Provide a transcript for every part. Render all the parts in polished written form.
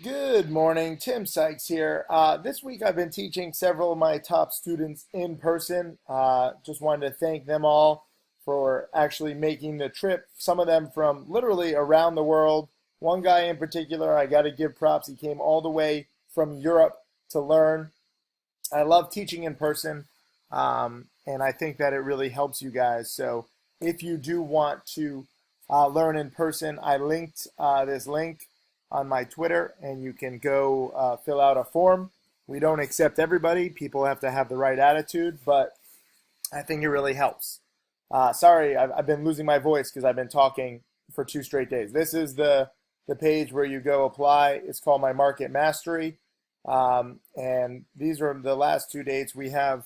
Good morning, Tim Sykes here. This week I've been teaching several of my top students in person. Just wanted to thank them all for actually making the trip. Some of them from literally around the world. One guy in particular, I got to give props. He came all the way from Europe to learn. I love teaching in person, and I think that it really helps you guys. So if you do want to learn in person, I linked this link on my Twitter, and you can go fill out a form. We don't accept everybody. People have to have the right attitude, but I think it really helps. Sorry, I've been losing my voice because I've been talking for 2 straight days. This is the page where you go apply. It's called My Market Mastery. And these are the last 2 dates. We have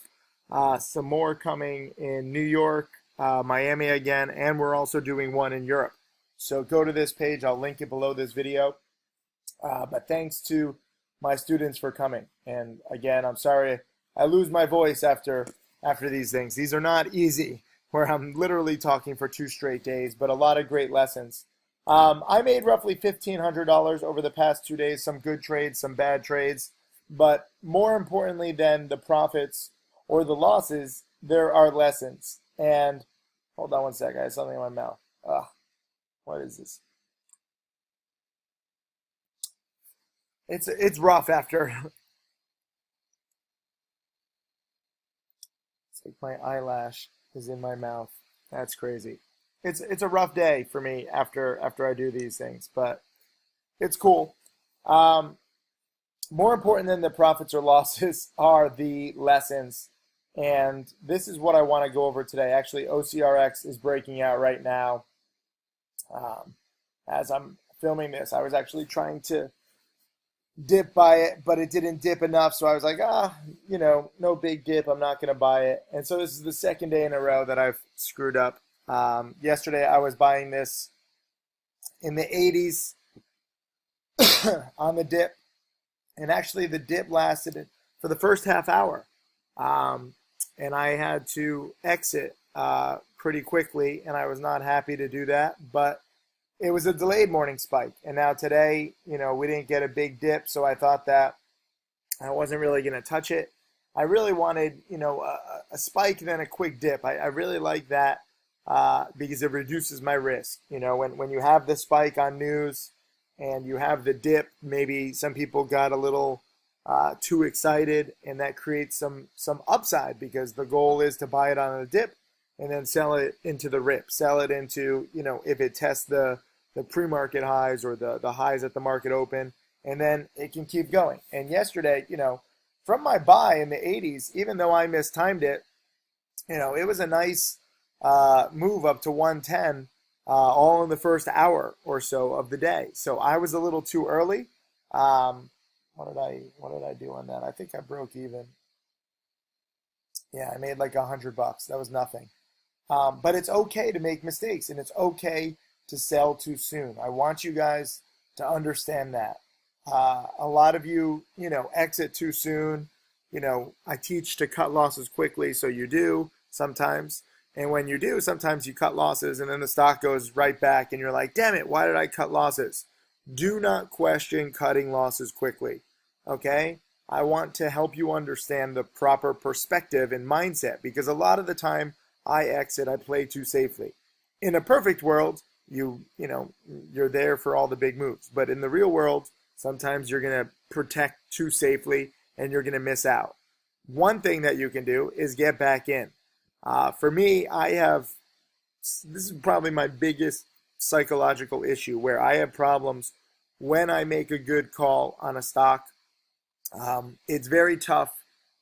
some more coming in New York, Miami again, and we're also doing one in Europe. So go to this page. I'll link it below this video. But thanks to my students for coming. And again, I'm sorry I lose my voice after these things. These are not easy, where I'm literally talking for 2 straight days, but a lot of great lessons. I made roughly $1,500 over the past 2 days, some good trades, some bad trades. But more importantly than the profits or the losses, there are lessons. And hold on one sec, I have something in my mouth. What is this? It's rough after. It's like my eyelash is in my mouth. That's crazy. It's a rough day for me after I do these things, but it's cool. Um, More important than the profits or losses are the lessons. And this is what I want to go over today. Actually, OCRX is breaking out right now. Um, as I'm filming this, I was actually trying to dip by it, but it didn't dip enough. So I was like, no big dip. I'm not going to buy it. And so this is the second day in a row that I've screwed up. Yesterday, I was buying this in the 80s on the dip. And actually, the dip lasted for the first half hour. Um, and I had to exit pretty quickly, and I was not happy to do that. But it was a delayed morning spike. And now today, we didn't get a big dip, so I thought that I wasn't really going to touch it. I really wanted, a spike then a quick dip. I really like that because it reduces my risk. When you have the spike on news and you have the dip, maybe some people got a little too excited, and that creates some upside because the goal is to buy it on a dip and then sell it into the rip, sell it into, if it tests the pre-market highs or the highs at the market open, and then it can keep going. And yesterday, from my buy in the 80s, even though I mistimed it, it was a nice move up to 110 all in the first hour or so of the day. So I was a little too early. What did I do on that? I think I broke even. Yeah, I made like $100. That was nothing. But it's okay to make mistakes, and it's okay to sell too soon. I want you guys to understand that. A lot of you, exit too soon. I teach to cut losses quickly, so you do sometimes. And when you do, sometimes you cut losses, and then the stock goes right back, and you're like, damn it, why did I cut losses? Do not question cutting losses quickly, okay? I want to help you understand the proper perspective and mindset, because a lot of the time I exit, I play too safely. In a perfect world, you're there for all the big moves. But in the real world, sometimes you're going to protect too safely and you're going to miss out. One thing that you can do is get back in. For me, this is probably my biggest psychological issue, where I have problems when I make a good call on a stock. It's very tough,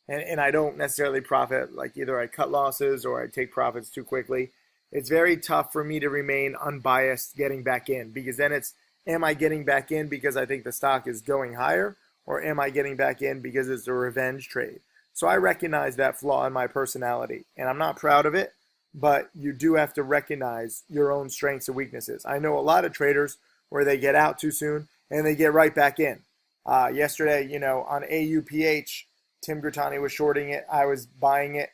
and I don't necessarily profit. Like, either I cut losses or I take profits too quickly. It's very tough for me to remain unbiased getting back in, because then am I getting back in because I think the stock is going higher, or am I getting back in because it's a revenge trade? So I recognize that flaw in my personality, and I'm not proud of it, but you do have to recognize your own strengths and weaknesses. I know a lot of traders where they get out too soon and they get right back in. Yesterday, on AUPH, Tim Grittani was shorting it. I was buying it,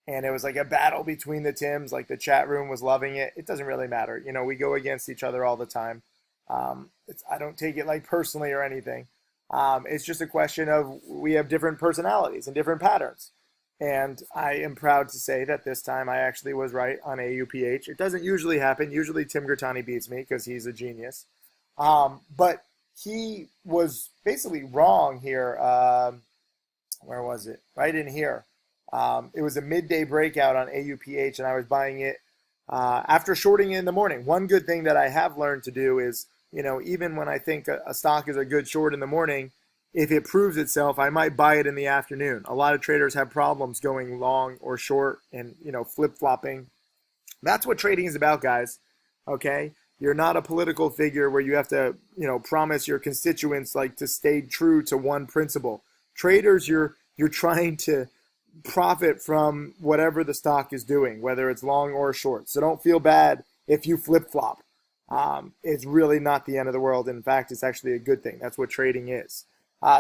and it was like a battle between the Tims. Like, the chat room was loving it. It doesn't really matter. We go against each other all the time. I don't take it like personally or anything. It's just a question of we have different personalities and different patterns. And I am proud to say that this time I actually was right on AUPH. It doesn't usually happen. Usually Tim Grittani beats me because he's a genius. But he was basically wrong here. Where was it? Right in here. It was a midday breakout on AUPH, and I was buying it after shorting in the morning. One good thing that I have learned to do is, even when I think a stock is a good short in the morning, if it proves itself, I might buy it in the afternoon. A lot of traders have problems going long or short and, flip-flopping. That's what trading is about, guys. Okay? You're not a political figure where you have to, promise your constituents like to stay true to one principle. Traders, you're trying to profit from whatever the stock is doing, whether it's long or short. So don't feel bad if you flip-flop. It's really not the end of the world. In fact, it's actually a good thing. That's what trading is.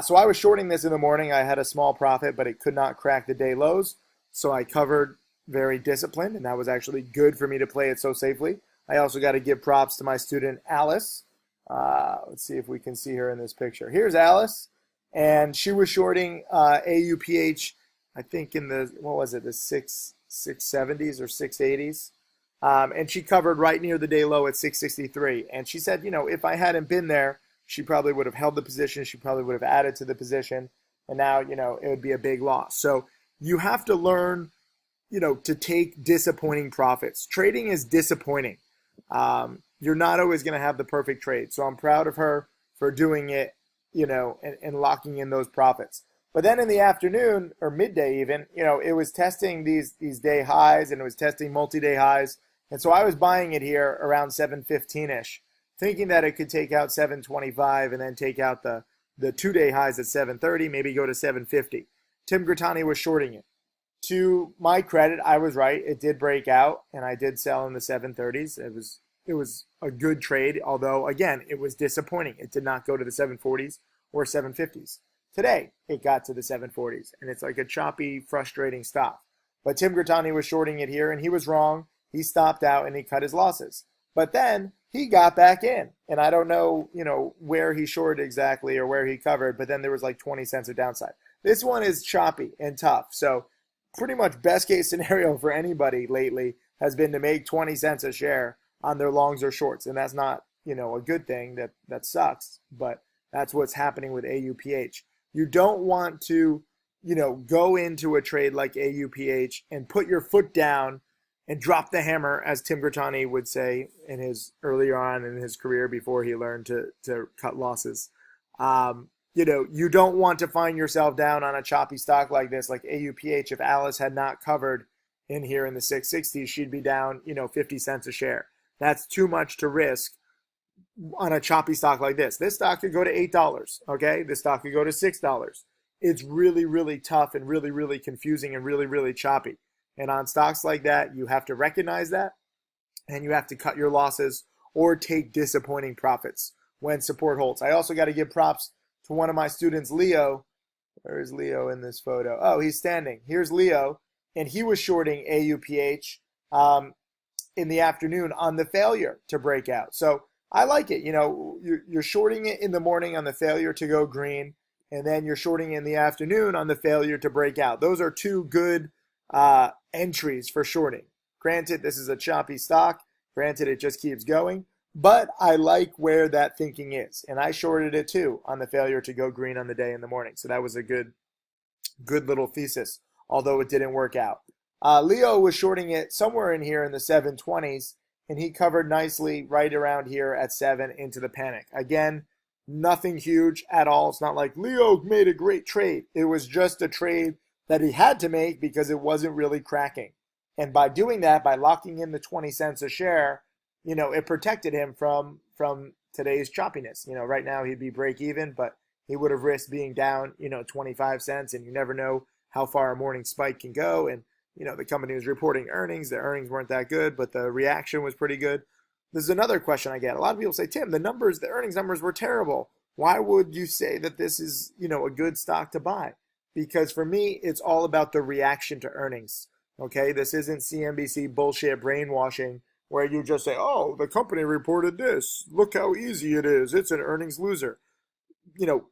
So I was shorting this in the morning. I had a small profit, but it could not crack the day lows. So I covered very disciplined, and that was actually good for me to play it so safely. I also got to give props to my student, Alice. Let's see if we can see her in this picture. Here's Alice, and she was shorting AUPH, I think in the, the 670s or 680s. And she covered right near the day low at 663. And she said, if I hadn't been there, she probably would have held the position. She probably would have added to the position. And now, it would be a big loss. So you have to learn, to take disappointing profits. Trading is disappointing. You're not always going to have the perfect trade. So I'm proud of her for doing it, and locking in those profits. But then in the afternoon or midday even, it was testing these day highs, and it was testing multi-day highs. And so I was buying it here around 715-ish, thinking that it could take out 725 and then take out the 2-day highs at 730, maybe go to 750. Tim Grittani was shorting it. To my credit, I was right. It did break out, and I did sell in the 730s. It was a good trade, although, again, it was disappointing. It did not go to the 740s or 750s. Today, it got to the 740s, and it's like a choppy, frustrating stop. But Tim Grittani was shorting it here, and he was wrong. He stopped out, and he cut his losses. But then he got back in, and I don't know, where he shorted exactly or where he covered, but then there was like 20 cents of downside. This one is choppy and tough, so pretty much best case scenario for anybody lately has been to make 20 cents a share on their longs or shorts, and that's not, a good thing. That sucks, but that's what's happening with AUPH. You don't want to, go into a trade like AUPH and put your foot down and drop the hammer, as Tim Grittani would say in his earlier on in his career before he learned to cut losses. You don't want to find yourself down on a choppy stock like this, like AUPH. If Alice had not covered in here in the 660s, she'd be down, 50 cents a share. That's too much to risk on a choppy stock like this. This stock could go to $8, okay? This stock could go to $6. It's really, really tough and really, really confusing and really, really choppy. And on stocks like that, you have to recognize that, and you have to cut your losses or take disappointing profits when support holds. I also got to give props to one of my students, Leo. Where is Leo in this photo? Oh, he's standing. Here's Leo, and he was shorting AUPH in the afternoon on the failure to break out. So I like it. You're shorting it in the morning on the failure to go green, and then you're shorting in the afternoon on the failure to break out. Those are two good entries for shorting. Granted, this is a choppy stock. Granted, it just keeps going. But I like where that thinking is. And I shorted it too on the failure to go green on the day in the morning. So that was a good little thesis, although it didn't work out. Leo was shorting it somewhere in here in the 720s, and he covered nicely right around here at 7 into the panic. Again, nothing huge at all. It's not like Leo made a great trade. It was just a trade that he had to make because it wasn't really cracking. And by doing that, by locking in the 20 cents a share, it protected him from today's choppiness. Right now he'd be break even, but he would have risked being down, 25 cents, and you never know how far a morning spike can go. And, the company was reporting earnings. The earnings weren't that good, but the reaction was pretty good. There's another question I get. A lot of people say, Tim, the earnings numbers were terrible. Why would you say that this is, a good stock to buy? Because for me, it's all about the reaction to earnings. Okay, this isn't CNBC bullshit brainwashing where you just say, oh, the company reported this. Look how easy it is. It's an earnings loser.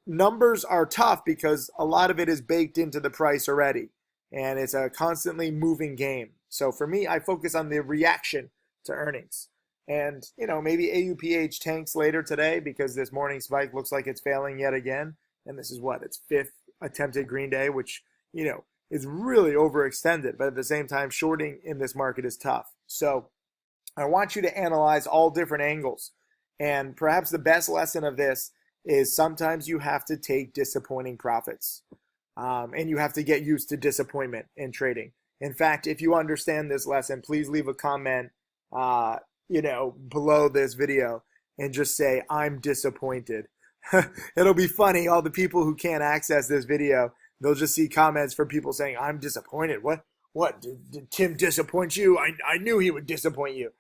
numbers are tough because a lot of it is baked into the price already, and it's a constantly moving game. So for me, I focus on the reaction to earnings. And, maybe AUPH tanks later today because this morning spike looks like it's failing yet again. And this is its fifth attempted green day, which, is really overextended. But at the same time, shorting in this market is tough. So I want you to analyze all different angles. And perhaps the best lesson of this is sometimes you have to take disappointing profits. And you have to get used to disappointment in trading. In fact, if you understand this lesson, please leave a comment, below this video and just say, I'm disappointed. It'll be funny. All the people who can't access this video, they'll just see comments from people saying, I'm disappointed. What? Did Tim disappoint you? I knew he would disappoint you.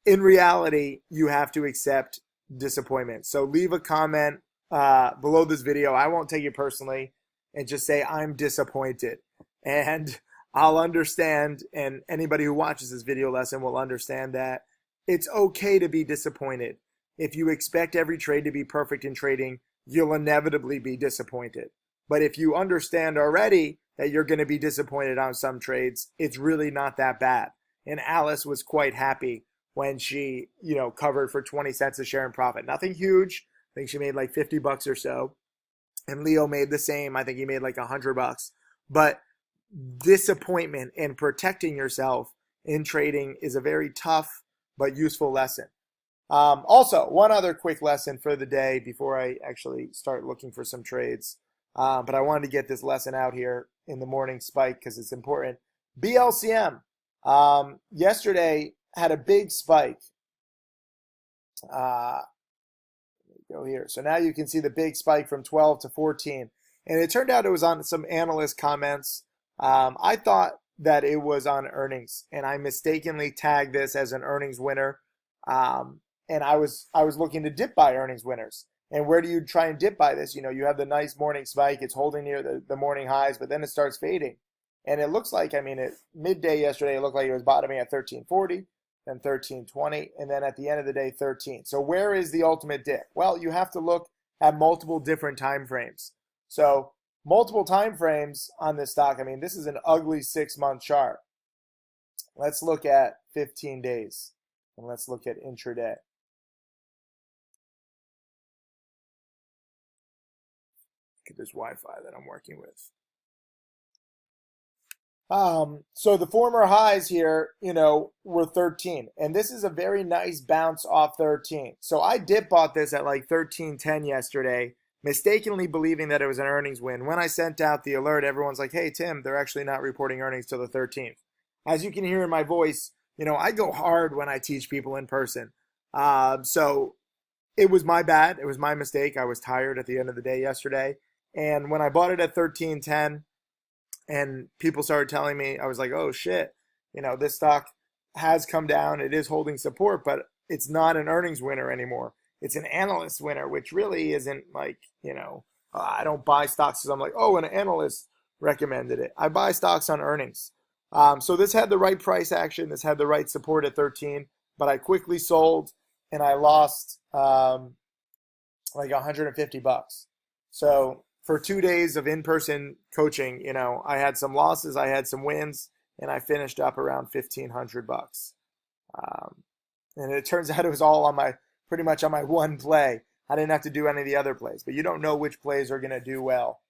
In reality, you have to accept disappointment. So leave a comment below this video. I won't take it personally, and just say, I'm disappointed. And I'll understand, and anybody who watches this video lesson will understand that it's okay to be disappointed. If you expect every trade to be perfect in trading, you'll inevitably be disappointed. But if you understand already that you're going to be disappointed on some trades, it's really not that bad. And Alice was quite happy when she, covered for 20 cents a share in profit. Nothing huge. I think she made like $50 or so. And Leo made the same. I think he made like $100. But disappointment and protecting yourself in trading is a very tough but useful lesson. Also, one other quick lesson for the day before I actually start looking for some trades. But I wanted to get this lesson out here in the morning spike because it's important. BLCM yesterday had a big spike. Go here. So now you can see the big spike from 12 to 14. And it turned out it was on some analyst comments. I thought that it was on earnings, and I mistakenly tagged this as an earnings winner. And I was looking to dip buy earnings winners. And where do you try and dip buy this? You have the nice morning spike. It's holding near the morning highs, but then it starts fading. And it looks like, at midday yesterday, it looked like it was bottoming at 1340. Then 1320, and then at the end of the day, 13. So where is the ultimate dip? Well, you have to look at multiple different time frames. So multiple time frames on this stock. This is an ugly 6-month chart. Let's look at 15 days, and let's look at intraday. Look at this Wi-Fi that I'm working with. So the former highs here, were 13, and this is a very nice bounce off 13. So I dip bought this at like 13.10 yesterday, mistakenly believing that it was an earnings win. When I sent out the alert, everyone's like, hey, Tim, they're actually not reporting earnings till the 13th. As you can hear in my voice, I go hard when I teach people in person. So it was my bad. It was my mistake. I was tired at the end of the day yesterday. And when I bought it at 13.10, and people started telling me, I was like, oh shit, this stock has come down. It is holding support, but it's not an earnings winner anymore. It's an analyst winner, which really isn't like, I don't buy stocks because I'm like, oh, an analyst recommended it. I buy stocks on earnings. So this had the right price action. This had the right support at 13, but I quickly sold and I lost like $150. So for 2 days of in-person coaching, I had some losses, I had some wins, and I finished up around $1,500. And it turns out it was all pretty much on my one play. I didn't have to do any of the other plays, but you don't know which plays are going to do well,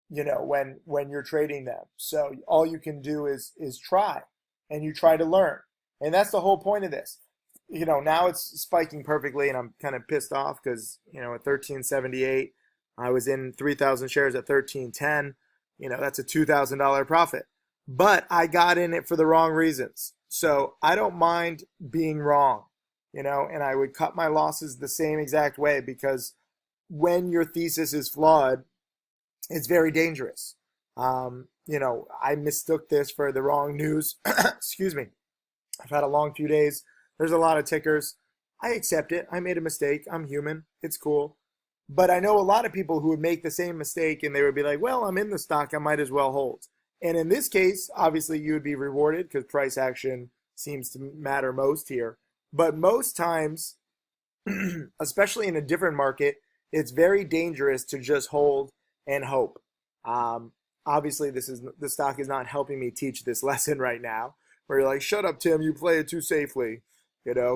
when you're trading them. So all you can do is try, and you try to learn. And that's the whole point of this. Now it's spiking perfectly, and I'm kind of pissed off because, at 1378, I was in 3,000 shares at 13.10. That's a $2,000 profit. But I got in it for the wrong reasons. So I don't mind being wrong, and I would cut my losses the same exact way because when your thesis is flawed, it's very dangerous. I mistook this for the wrong news. Excuse me. I've had a long few days. There's a lot of tickers. I accept it. I made a mistake. I'm human. It's cool. But I know a lot of people who would make the same mistake and they would be like, well, I'm in the stock, I might as well hold. And in this case, obviously you would be rewarded because price action seems to matter most here. But most times, especially in a different market, it's very dangerous to just hold and hope. Um, Obviously, the stock is not helping me teach this lesson right now, where you're like, "Shut up, Tim, you play it too safely."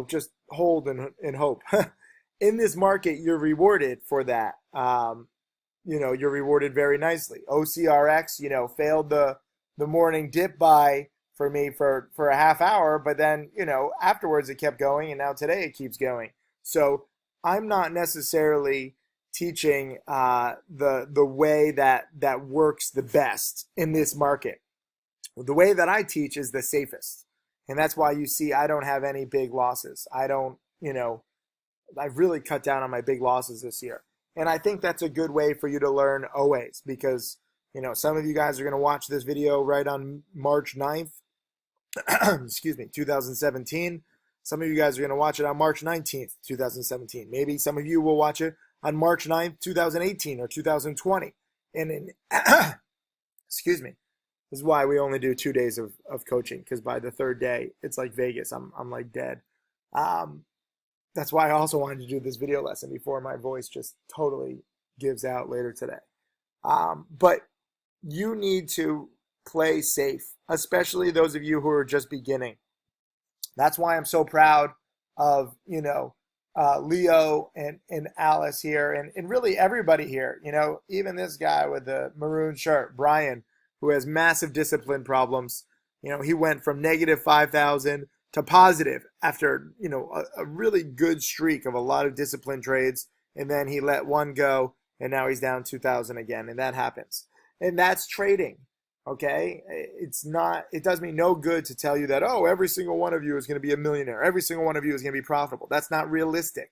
Just hold and hope. In this market, you're rewarded for that. You're rewarded very nicely. OCRX, failed the morning dip buy for me for a half hour, but then, afterwards it kept going, and now today it keeps going. So I'm not necessarily teaching the way that works the best in this market. The way that I teach is the safest. And that's why you see I don't have any big losses. I've really cut down on my big losses this year. And I think that's a good way for you to learn always, because, some of you guys are going to watch this video right on March 9th, excuse me, 2017. Some of you guys are going to watch it on March 19th, 2017. Maybe some of you will watch it on March 9th, 2018 or 2020. And excuse me, this is why we only do 2 days of coaching, because by the third day, it's like Vegas. I'm like dead. That's why I also wanted to do this video lesson before my voice just totally gives out later today. But you need to play safe, especially those of you who are just beginning. That's why I'm so proud of, Leo and Alice here, and really everybody here. Even this guy with the maroon shirt, Brian, who has massive discipline problems. He went from negative 5,000 to positive after, a really good streak of a lot of discipline trades. And then he let one go, and now he's down 2,000 again. And that happens. And that's trading. Okay. It does me no good to tell you that, oh, every single one of you is going to be a millionaire. Every single one of you is going to be profitable. That's not realistic.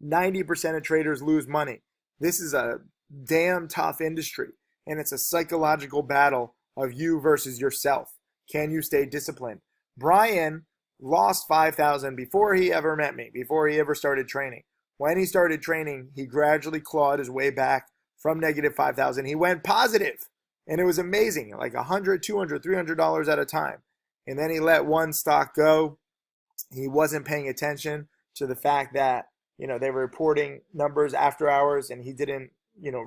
90% of traders lose money. This is a damn tough industry. And it's a psychological battle of you versus yourself. Can you stay disciplined? Brian lost 5,000 before he ever met me, before he ever started training. When he started training, he gradually clawed his way back from negative 5,000. He went positive, and it was amazing, like $100, $200, $300 at a time. And then he let one stock go. He wasn't paying attention to the fact that, they were reporting numbers after hours, and he didn't,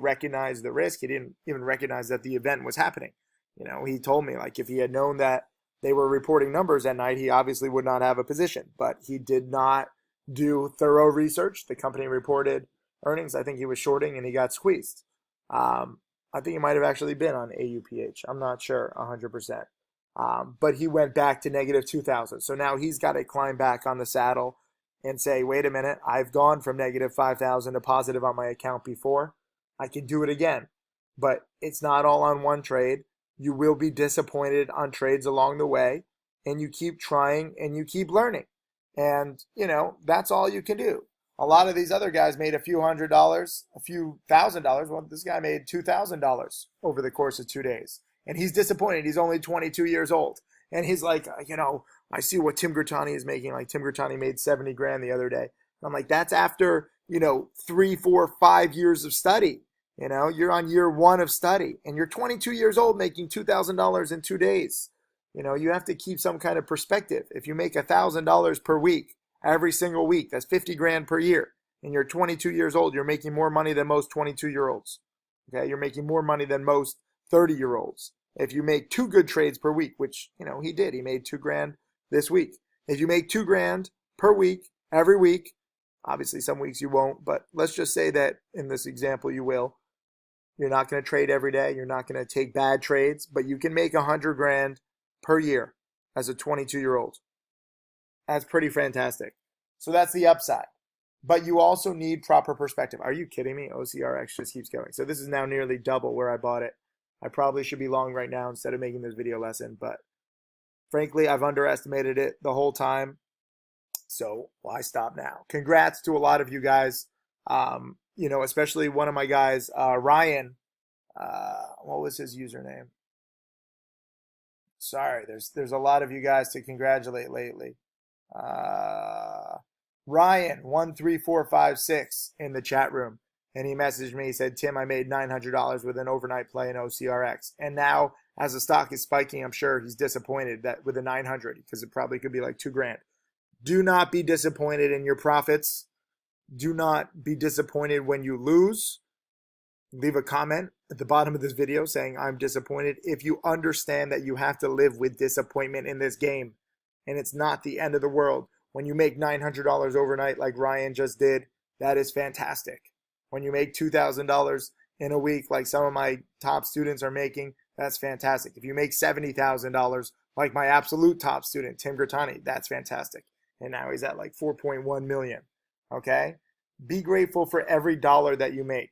recognize the risk. He didn't even recognize that the event was happening. He told me, like, if he had known that they were reporting numbers at night, he obviously would not have a position, but he did not do thorough research. The company reported earnings. I think he was shorting and he got squeezed. I think he might have actually been on AUPH. I'm not sure 100%. But he went back to negative 2,000. So now he's got to climb back on the saddle and say, wait a minute, I've gone from negative 5,000 to positive on my account before. I can do it again. But it's not all on one trade. You will be disappointed on trades along the way, and you keep trying and you keep learning. And, that's all you can do. A lot of these other guys made a few $100s, a few $1,000. Well, this guy made $2,000 over the course of 2 days. And he's disappointed. He's only 22 years old. And he's like, I see what Tim Grittani is making. Like, Tim Grittani made 70 grand the other day. And I'm like, that's after, 3, 4, 5 years of study. You're on year 1 of study, and you're 22 years old making $2,000 in 2 days. You have to keep some kind of perspective. If you make $1,000 per week, every single week, that's 50 grand per year. And you're 22 years old, you're making more money than most 22-year-olds. Okay, you're making more money than most 30-year-olds. If you make 2 good trades per week, which, he did, he made 2 grand this week. If you make 2 grand per week, every week, obviously some weeks you won't, but let's just say that in this example you will. You're not going to trade every day. You're not going to take bad trades, but you can make 100 grand per year as a 22-year-old. That's pretty fantastic. So that's the upside. But you also need proper perspective. Are you kidding me? OCRX just keeps going. So this is now nearly double where I bought it. I probably should be long right now instead of making this video lesson, but frankly, I've underestimated it the whole time. So why stop now? Congrats to a lot of you guys. Especially one of my guys, Ryan. What was his username? Sorry, there's a lot of you guys to congratulate lately. Ryan 13456 in the chat room, and he messaged me. He said, "Tim, I made $900 with an overnight play in OCRX, and now as the stock is spiking, I'm sure he's disappointed that with the 900 because it probably could be like 2 grand. Do not be disappointed in your profits. Do not be disappointed when you lose. Leave a comment at the bottom of this video saying I'm disappointed. If you understand that you have to live with disappointment in this game and it's not the end of the world. When you make $900 overnight like Ryan just did, that is fantastic. When you make $2,000 in a week like some of my top students are making, that's fantastic. If you make $70,000 like my absolute top student, Tim Grattani, that's fantastic. And now he's at like 4.1 million. Okay? Be grateful for every dollar that you make.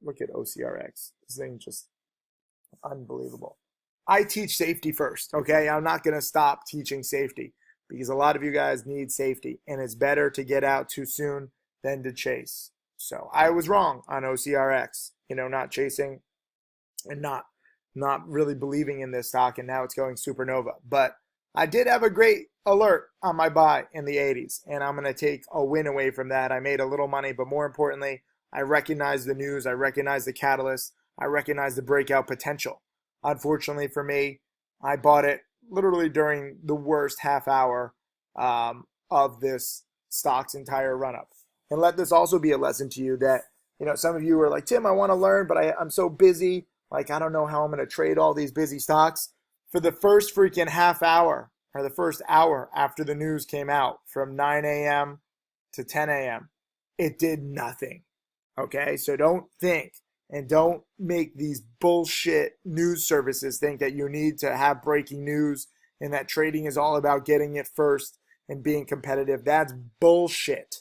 Look at OCRX. This thing's just unbelievable. I teach safety first, okay? I'm not going to stop teaching safety because a lot of you guys need safety, and it's better to get out too soon than to chase. So I was wrong on OCRX, not chasing and not really believing in this stock, and now it's going supernova. But I did have a great alert on my buy in the 80s, and I'm going to take a win away from that. I made a little money, but more importantly, I recognize the news, I recognize the catalyst, I recognize the breakout potential. Unfortunately for me, I bought it literally during the worst half hour of this stock's entire run-up. And let this also be a lesson to you that, some of you are like, Tim, I want to learn, but I'm so busy. Like, I don't know how I'm going to trade all these busy stocks. For the first freaking half hour, or the first hour after the news came out, from 9 a.m. to 10 a.m., it did nothing. Okay, so don't think and don't make these bullshit news services think that you need to have breaking news and that trading is all about getting it first and being competitive. That's bullshit.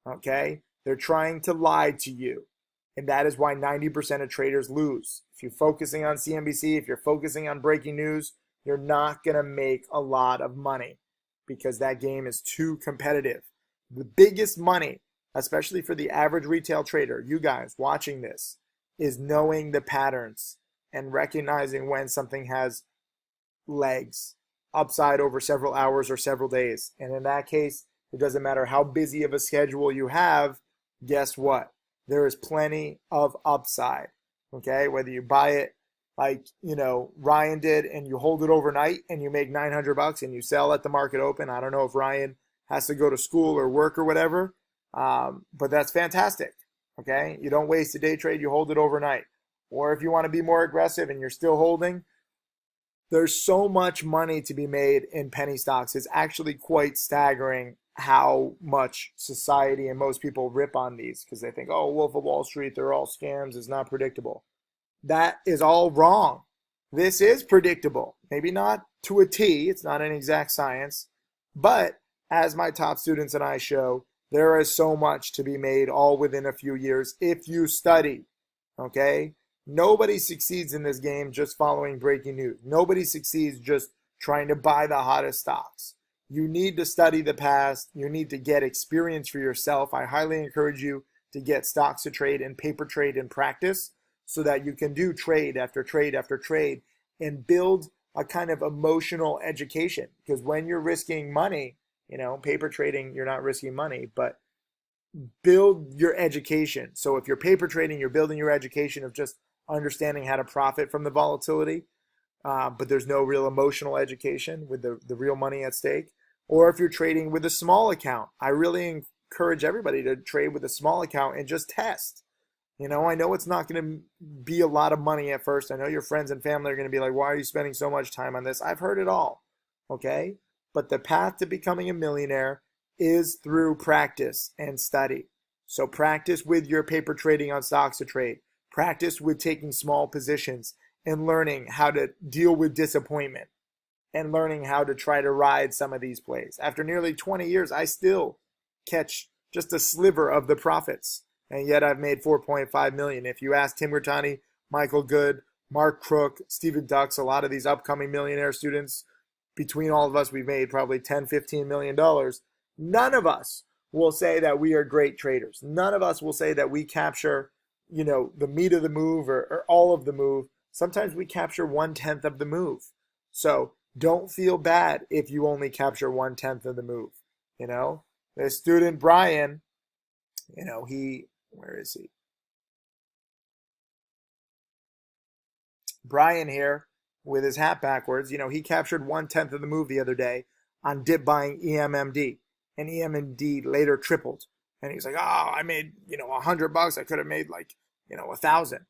Okay, they're trying to lie to you. And that is why 90% of traders lose. If you're focusing on CNBC, if you're focusing on breaking news, you're not going to make a lot of money because that game is too competitive. The biggest money, especially for the average retail trader, you guys watching this, is knowing the patterns and recognizing when something has legs, upside over several hours or several days. And in that case, it doesn't matter how busy of a schedule you have, guess what? There is plenty of upside, okay? Whether you buy it like, Ryan did and you hold it overnight and you make $900 and you sell at the market open. I don't know if Ryan has to go to school or work or whatever. But that's fantastic, okay? You don't waste a day trade, you hold it overnight. Or if you want to be more aggressive and you're still holding, there's so much money to be made in penny stocks. It's actually quite staggering how much society and most people rip on these because they think, oh, Wolf of Wall Street, they're all scams, it's not predictable. That is all wrong. This is predictable. Maybe not to a T, it's not an exact science, but as my top students and I show, there is so much to be made all within a few years if you study, okay? Nobody succeeds in this game just following breaking news. Nobody succeeds just trying to buy the hottest stocks. You need to study the past. You need to get experience for yourself. I highly encourage you to get Stocks to Trade and Paper Trade in practice so that you can do trade after trade after trade and build a kind of emotional education. Because when you're risking money, paper trading, you're not risking money, but build your education. So if you're paper trading, you're building your education of just understanding how to profit from the volatility, but there's no real emotional education with the real money at stake. Or if you're trading with a small account, I really encourage everybody to trade with a small account and just test. I know it's not going to be a lot of money at first. I know your friends and family are going to be like, why are you spending so much time on this? I've heard it all, okay? But the path to becoming a millionaire is through practice and study. So practice with your paper trading on Stocks to Trade. Practice with taking small positions and learning how to deal with disappointment and learning how to try to ride some of these plays. After nearly 20 years, I still catch just a sliver of the profits, and yet I've made 4.5 million. If you ask Tim Grattani, Michael Good, Mark Crook, Stephen Dux, a lot of these upcoming millionaire students, between all of us, we've made probably $10, $15 million. None of us will say that we are great traders. None of us will say that we capture, the meat of the move or all of the move. Sometimes we capture 1/10 of the move. So don't feel bad if you only capture 1/10 of the move. The student Brian, where is he? Brian here with his hat backwards, he captured 1/10 of the move the other day on dip buying EMMD, and EMMD later tripled. And he's like, oh, I made, $100. I could have made like, 1,000.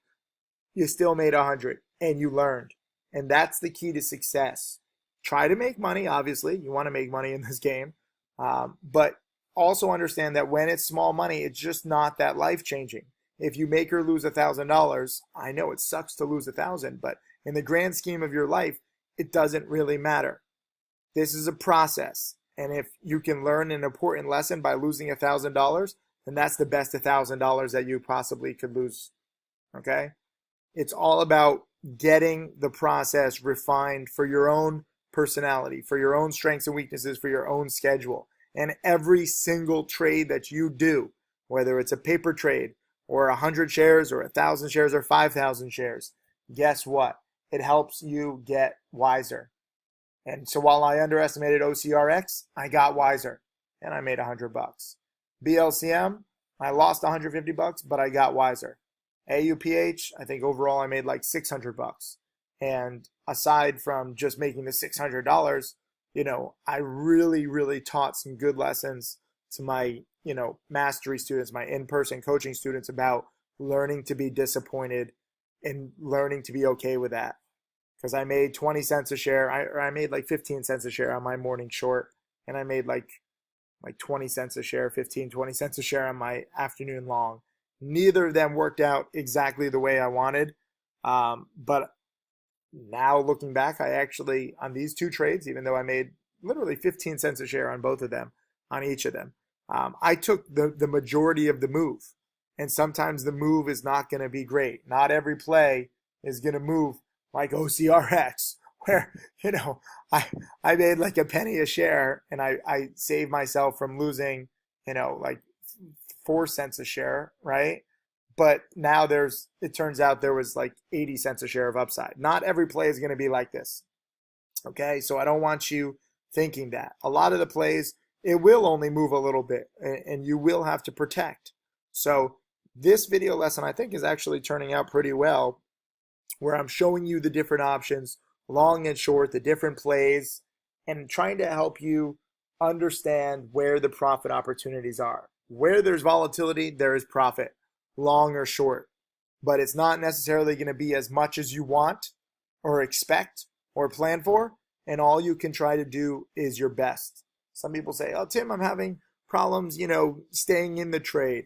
You still made 100 and you learned. And that's the key to success. Try to make money, obviously. You want to make money in this game. But also understand that when it's small money, it's just not that life changing. If you make or lose $1,000, I know it sucks to lose 1,000, but in the grand scheme of your life, it doesn't really matter. This is a process. And if you can learn an important lesson by losing $1,000, then that's the best $1,000 that you possibly could lose. Okay? It's all about getting the process refined for your own personality, for your own strengths and weaknesses, for your own schedule. And every single trade that you do, whether it's a paper trade or 100 shares or 1,000 shares or 5,000 shares, guess what? It helps you get wiser. And so while I underestimated OCRX, I got wiser and I made $100. BLCM, I lost $150, but I got wiser. AUPH, I think overall I made like $600. And aside from just making the $600, I really, really taught some good lessons to my, mastery students, my in-person coaching students about learning to be disappointed and learning to be okay with that. Because I made 20 cents a share, I made like 15 cents a share on my morning short, and I made like 20 cents a share, 15, 20 cents a share on my afternoon long. Neither of them worked out exactly the way I wanted. But now looking back, I actually, on these two trades, even though I made literally 15 cents a share on both of them, on each of them, I took the majority of the move. And sometimes the move is not going to be great. Not every play is going to move like OCRX, where, I made like a penny a share and I saved myself from losing, like 4 cents a share, right? But now it turns out there was like 80 cents a share of upside. Not every play is going to be like this. Okay, so I don't want you thinking that. A lot of the plays, it will only move a little bit and you will have to protect. So this video lesson I think is actually turning out pretty well, where I'm showing you the different options, long and short, the different plays, and trying to help you understand where the profit opportunities are. Where there's volatility, there is profit, long or short. But it's not necessarily going to be as much as you want or expect or plan for, and all you can try to do is your best. Some people say, oh, Tim, I'm having problems, staying in the trade.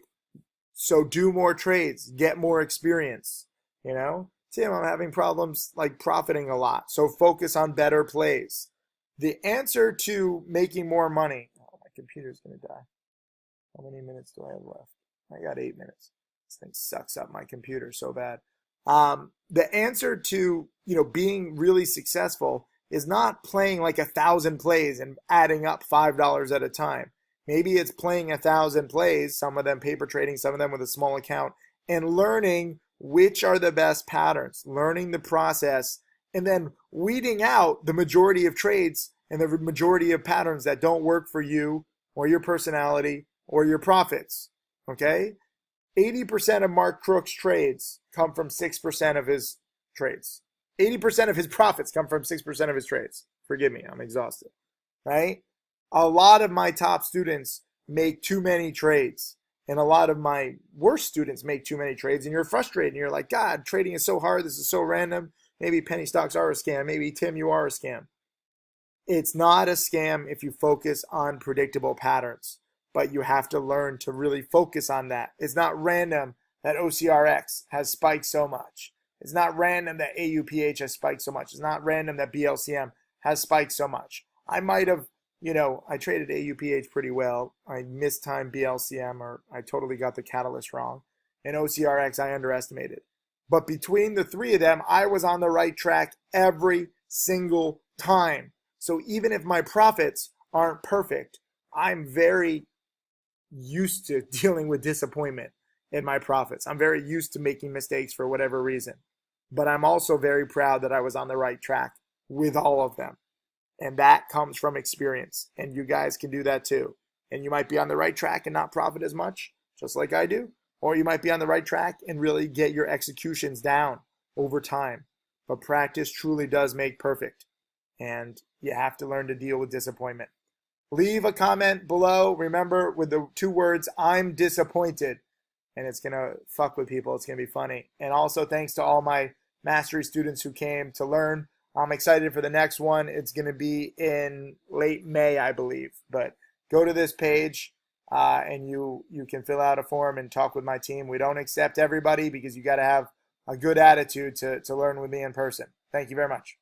So do more trades, get more experience, Tim, I'm having problems like profiting a lot. So focus on better plays. The answer to making more money. Oh, my computer's going to die. How many minutes do I have left? I got 8 minutes. This thing sucks up my computer so bad. The answer to, being really successful is not playing like 1,000 plays and adding up $5 at a time. Maybe it's playing 1,000 plays, some of them paper trading, some of them with a small account, and learning which are the best patterns, learning the process, and then weeding out the majority of trades and the majority of patterns that don't work for you or your personality or your profits, okay? 80% of Mark Crooks' trades come from 6% of his trades. 80% of his profits come from 6% of his trades. Forgive me, I'm exhausted, right? A lot of my top students make too many trades. And a lot of my worst students make too many trades, and you're frustrated. And you're like, God, trading is so hard. This is so random. Maybe penny stocks are a scam. Maybe, Tim, you are a scam. It's not a scam if you focus on predictable patterns, but you have to learn to really focus on that. It's not random that OCRX has spiked so much. It's not random that AUPH has spiked so much. It's not random that BLCM has spiked so much. I might have I traded AUPH pretty well. I mistimed BLCM, or I totally got the catalyst wrong. And OCRX, I underestimated. But between the three of them, I was on the right track every single time. So even if my profits aren't perfect, I'm very used to dealing with disappointment in my profits. I'm very used to making mistakes for whatever reason. But I'm also very proud that I was on the right track with all of them. And that comes from experience. And you guys can do that too. And you might be on the right track and not profit as much, just like I do. Or you might be on the right track and really get your executions down over time. But practice truly does make perfect. And you have to learn to deal with disappointment. Leave a comment below. Remember, with the 2 words, I'm disappointed. And it's going to fuck with people. It's going to be funny. And also, thanks to all my mastery students who came to learn. I'm excited for the next one. It's going to be in late May, I believe. But go to this page and you can fill out a form and talk with my team. We don't accept everybody because you got to have a good attitude to learn with me in person. Thank you very much.